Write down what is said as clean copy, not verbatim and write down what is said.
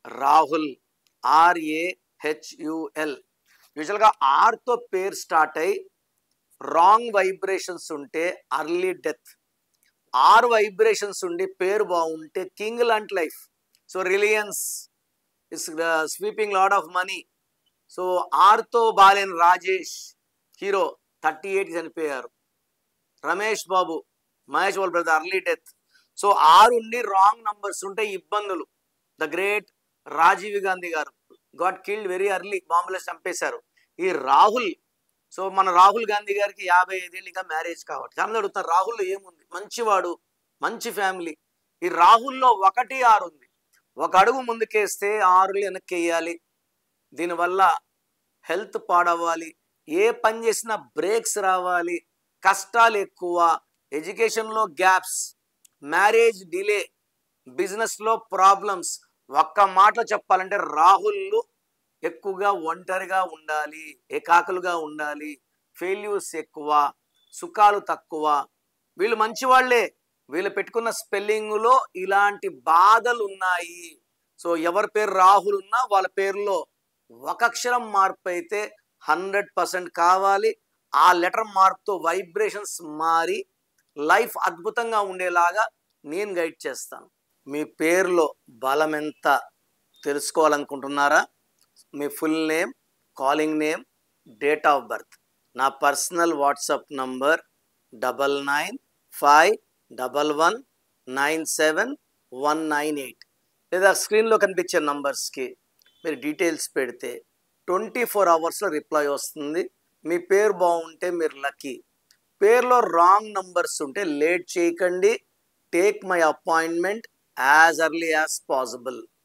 Rahul, RAHUL. యూజువల్గా ఆర్తో పేరు start అయ్యి రాంగ్ వైబ్రేషన్స్ ఉంటే అర్లీ డెత్, ఆర్ వైబ్రేషన్స్ ఉండి పేరు బాగుంటే కింగ్ లాంటి life. So Reliance is sweeping lot of money. So ఆర్తో బాలేని రాజేష్ హీరో 38 చనిపోయారు. Ramesh Babu, Mahesh Babu brother early death. So R ఉండి రాంగ్ నంబర్స్ ఉంటే ఇబ్బందులు. ద గ్రేట్ రాజీవ్ గాంధీ గారు గాట్ కిల్డ్ వెరీ అర్లీ, బాంబులో చంపేశారు. ఈ రాహుల్, సో మన రాహుల్ గాంధీ గారికి 55 ఏళ్ళు, ఇంకా మ్యారేజ్ కావాలి. చాలా అడుగుతారు రాహుల్ ఏముంది, మంచివాడు, మంచి ఫ్యామిలీ. ఈ రాహుల్లో 1, 6 ఉంది. ఒక అడుగు ముందుకేస్తే 6 వెనక్కి వేయాలి. దీనివల్ల హెల్త్ పాడవ్వాలి, ఏ పని చేసినా బ్రేక్స్ రావాలి, కష్టాలు ఎక్కువ, ఎడ్యుకేషన్లో గ్యాప్స్, మ్యారేజ్ డిలే, బిజినెస్లో ప్రాబ్లమ్స్. ఒక్క మాటలో చెప్పాలంటే రాహుల్లు ఎక్కువగా ఒంటరిగా ఉండాలి, ఏకాకులుగా ఉండాలి, ఫెయిల్యూర్స్ ఎక్కువ, సుఖాలు తక్కువ. వీళ్ళు మంచివాళ్లే, వీళ్ళు పెట్టుకున్న స్పెల్లింగ్లో ఇలాంటి బాధలు ఉన్నాయి. సో ఎవరి పేరు రాహుల్ ఉన్నా వాళ్ళ పేరులో ఒక అక్షరం మార్పు అయితే 100% కావాలి. ఆ లెటర్ మార్పుతో వైబ్రేషన్స్ మారి లైఫ్ అద్భుతంగా ఉండేలాగా నేను గైడ్ చేస్తాను. మీ పేరులో బలం ఎంత తెలుసుకోవాలనుకుంటున్నారా? మీ full name, calling name, date of birth, నా పర్సనల్ వాట్సాప్ నంబర్ 99511197 లేదా స్క్రీన్లో కనిపించే నంబర్స్కి మీరు డీటెయిల్స్ పెడితే 24 అవర్స్లో రిప్లై వస్తుంది. మీ పేరు బాగుంటే మీరు లక్కీ. పేరులో రాంగ్ నంబర్స్ ఉంటే లేట్ చేయకండి. Take my appointment as early as possible.